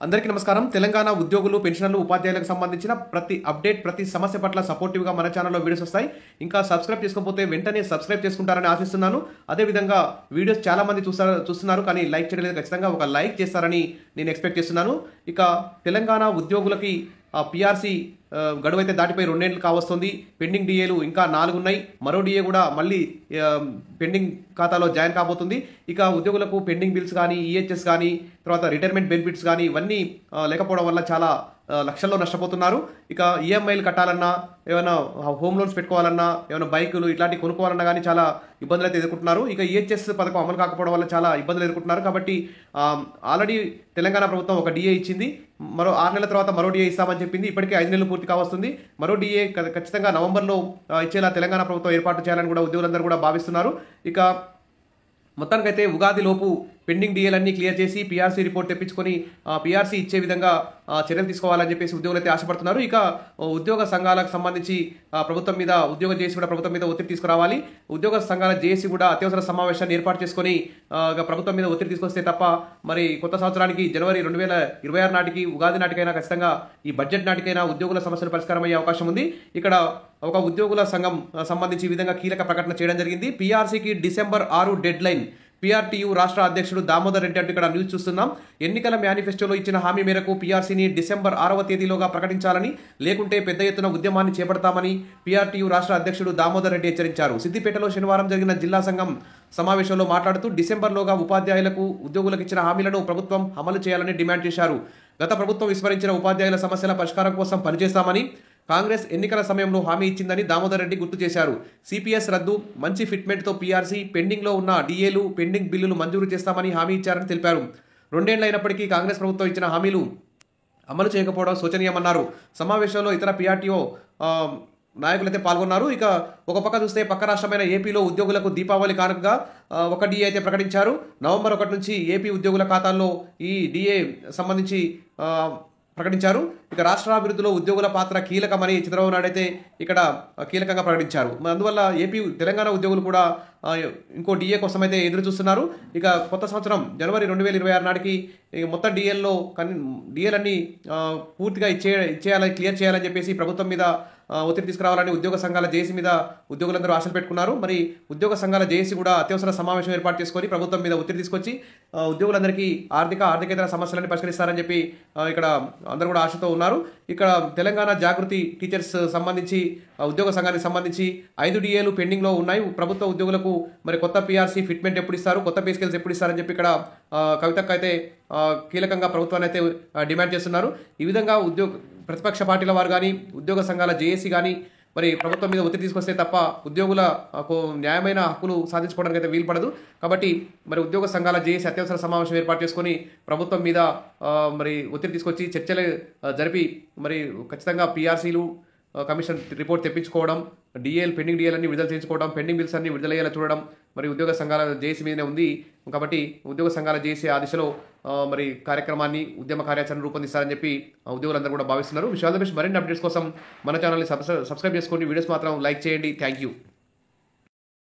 అందరికీ నమస్కారం. తెలంగాణ ఉద్యోగులు, పెన్షనర్లు, ఉపాధ్యాయులకు సంబంధించిన ప్రతి అప్డేట్, ప్రతి సమస్య పట్ల సపోర్టివ్గా మన ఛానల్లో వీడియోస్ వస్తాయి. ఇంకా సబ్స్క్రైబ్ చేసుకోకపోతే వెంటనే సబ్స్క్రైబ్ చేసుకుంటారని ఆశిస్తున్నాను. అదేవిధంగా వీడియోస్ చాలా మంది చూస్తున్నారు కానీ లైక్ చేయలేదు. ఖచ్చితంగా ఒక లైక్ చేస్తారని నేను ఎక్స్పెక్ట్ చేస్తున్నాను. ఇక తెలంగాణ ఉద్యోగులకి పిఆర్సీ గడువు అయితే దాటిపోయి 2 ఏళ్ళు కావస్తుంది. పెండింగ్ డిఏలు ఇంకా 4 ఉన్నాయి. మరో డిఏ కూడా మళ్ళీ పెండింగ్ ఖాతాలో జాయిన్ కాబోతుంది. ఇక ఉద్యోగులకు పెండింగ్ బిల్స్ కానీ, ఈహెచ్ఎస్ కానీ, తర్వాత రిటైర్మెంట్ బెనిఫిట్స్ కానీ ఇవన్నీ లేకపోవడం వల్ల చాలా లక్షల్లో నష్టపోతున్నారు. ఇక ఈఎంఐలు కట్టాలన్నా, ఏమైనా హోమ్ లోన్స్ పెట్టుకోవాలన్నా, ఏమైనా బైకులు ఇట్లాంటివి కొనుక్కోవాలన్నా కానీ చాలా ఇబ్బందులు అయితే ఎదుర్కొంటున్నారు. ఇక ఈహెచ్ఎస్ పథకం అమలు కాకపోవడం వల్ల చాలా ఇబ్బందులు ఎదుర్కొంటున్నారు. కాబట్టి ఆల్రెడీ తెలంగాణ ప్రభుత్వం ఒక డిఏ ఇచ్చింది. మరో 6 నెలల తర్వాత మరో డిఏ ఇస్తామని చెప్పింది. ఇప్పటికే 5 నెలలు పూర్తి కావస్తుంది. మరో డిఏ ఖచ్చితంగా నవంబర్లో ఇచ్చేలా తెలంగాణ ప్రభుత్వం ఏర్పాటు చేయాలని కూడా ఉద్యోగులందరూ కూడా భావిస్తున్నారు. ఇక మొత్తానికైతే ఉగాది లోపు పెండింగ్ డిఏలన్నీ క్లియర్ చేసి పీఆర్సీ రిపోర్ట్ తెప్పించుకొని పీఆర్సీ ఇచ్చే విధంగా చర్యలు తీసుకోవాలని చెప్పేసి ఉద్యోగులు అయితే ఆశపడుతున్నారు. ఇక ఉద్యోగ సంఘాలకు సంబంధించి ప్రభుత్వం మీద, ఉద్యోగ జేఏసీ కూడా ప్రభుత్వం మీద ఒత్తిడి తీసుకురావాలి. ఉద్యోగ సంఘాల జేఏసీ కూడా అత్యవసర సమావేశాన్ని ఏర్పాటు చేసుకొని ప్రభుత్వం మీద ఒత్తిడి తీసుకొస్తే తప్ప మరి కొత్త సంవత్సరానికి జనవరి 2026 నాటికి, ఉగాది నాటికైనా ఖచ్చితంగా ఈ బడ్జెట్ నాటికైనా ఉద్యోగుల సమస్యలు పరిష్కారం అయ్యే అవకాశం ఉంది. ఇక్కడ ఒక ఉద్యోగుల సంఘం సంబంధించి ఈ విధంగా కీలక ప్రకటన చేయడం జరిగింది. పీఆర్సీకి December 6 డెడ్ లైన్. పీఆర్టీయూ రాష్ట్ర అధ్యక్షుడు దామోదర్ రెడ్డి అంటూ ఇక్కడ న్యూస్ చూస్తున్నాం. ఎన్నికల మేనిఫెస్టోలో ఇచ్చిన హామీ మేరకు పీఆర్సీని December 6వ తేదీలోగా ప్రకటించాలని, లేకుంటే పెద్ద ఎత్తున ఉద్యమాన్ని చేపడతామని పీఆర్టీయూ రాష్ట్ర అధ్యక్షుడు దామోదర్ రెడ్డి హెచ్చరించారు. సిద్దిపేటలో శనివారం జరిగిన జిల్లా సంఘం సమావేశంలో మాట్లాడుతూ డిసెంబర్లోగా ఉపాధ్యాయులకు, ఉద్యోగులకు ఇచ్చిన హామీలను ప్రభుత్వం అమలు చేయాలని డిమాండ్ చేశారు. గత ప్రభుత్వం విస్మరించిన ఉపాధ్యాయుల సమస్యల పరిష్కారం కోసం పనిచేస్తామని, కాంగ్రెస్ ఎన్నికల సమయంలో హామీ ఇచ్చిందని దామోదర్ రెడ్డి గుర్తు చేశారు. సిపిఎస్ రద్దు, మంచి ఫిట్మెంట్తో పీఆర్సీ, పెండింగ్లో ఉన్న డిఏలు, పెండింగ్ బిల్లులు మంజూరు చేస్తామని హామీ ఇచ్చారని తెలిపారు. 2 ఏళ్లు అయినప్పటికీ కాంగ్రెస్ ప్రభుత్వం ఇచ్చిన హామీలు అమలు చేయకపోవడం శోచనీయమన్నారు. సమావేశంలో ఇతర పీఆర్టీఓ నాయకులైతే పాల్గొన్నారు. ఇక ఒక పక్క చూస్తే పక్క రాష్ట్రమైన ఏపీలో ఉద్యోగులకు దీపావళి కానుకగా ఒక డిఏ అయితే ప్రకటించారు. నవంబర్ 1 నుంచి ఏపీ ఉద్యోగుల ఖాతాల్లో ఈ డిఏ సంబంధించి ప్రకటించారు. ఇక రాష్ట్రాభివృద్ధిలో ఉద్యోగుల పాత్ర కీలకమని చంద్రబాబు నాయుడు అయితే ఇక్కడ కీలకంగా ప్రకటించారు. అందువల్ల తెలంగాణ ఉద్యోగులు కూడా ఇంకో డిఏ కోసం అయితే ఎదురు చూస్తున్నారు. ఇక కొత్త సంవత్సరం జనవరి 2026 నాటికి మొత్తం డిఏలన్నీ పూర్తిగా ఇచ్చేయాలని, క్లియర్ చేయాలని చెప్పేసి ప్రభుత్వం మీద ఒత్తిడి తీసుకురావాలని ఉద్యోగ సంఘాల జేఏసీ మీద ఉద్యోగులందరూ ఆశలు పెట్టుకున్నారు. మరి ఉద్యోగ సంఘాల జేఏసీ కూడా అత్యవసర సమావేశం ఏర్పాటు చేసుకొని ప్రభుత్వం మీద ఒత్తిడి తీసుకొచ్చి ఉద్యోగులందరికీ ఆర్థికేతర సమస్యలన్నీ పరిష్కరిస్తారని చెప్పి ఇక్కడ అందరూ కూడా ఆశతో ఉన్నారు. ఇక్కడ తెలంగాణ జాగృతి టీచర్స్ సంబంధించి ఉద్యోగ సంఘానికి సంబంధించి 5 డిఏలు పెండింగ్లో ఉన్నాయి. ప్రభుత్వ ఉద్యోగులకు మరి కొత్త పీఆర్సీ ఫిట్మెంట్ ఎప్పుడు ఇస్తారు, కొత్త పే స్కేల్స్ ఎప్పుడు ఇస్తారని చెప్పి ఇక్కడ కవితక్క అయితే కీలకంగా ప్రభుత్వాన్ని అయితే డిమాండ్ చేస్తున్నారు. ఈ విధంగా ప్రతిపక్ష పార్టీల వారు కానీ, ఉద్యోగ సంఘాల జేఏసీ కానీ మరి ప్రభుత్వం మీద ఒత్తిడి తీసుకొస్తే తప్ప ఉద్యోగుల న్యాయమైన హక్కులు సాధించుకోవడానికి అయితే వీలు పడదు. కాబట్టి మరి ఉద్యోగ సంఘాల జేఏసీ అత్యవసర సమావేశం ఏర్పాటు చేసుకొని ప్రభుత్వం మీద మరి ఒత్తిడి తీసుకొచ్చి చర్చలు జరిపి మరి ఖచ్చితంగా పీఆర్సీలు కమిషన్ రిపోర్ట్ తెప్పించుకోవడం, పెండింగ్ డిఏలన్నీ విడుదల చేయించుకోవడం, పెండింగ్ బిల్స్ అన్ని విడుదలయ్యేలా చూడడం మరి ఉద్యోగ సంఘాల జేఏసీ మీదనే ఉంది. కాబట్టి ఉద్యోగ సంఘాల జేఏసీ ఆ దిశలో మరి కార్యక్రమాన్ని, ఉద్యమ కార్యాచరణ రూపొందిస్తారని చెప్పి ఉద్యోగులందరూ కూడా భావిస్తున్నారు. విషయాల మరిన్ని అప్డేట్స్ కోసం మన ఛానల్ని సబ్స్క్రైబ్ చేసుకోండి. వీడియోస్ మాత్రం లైక్ చేయండి. Thank you.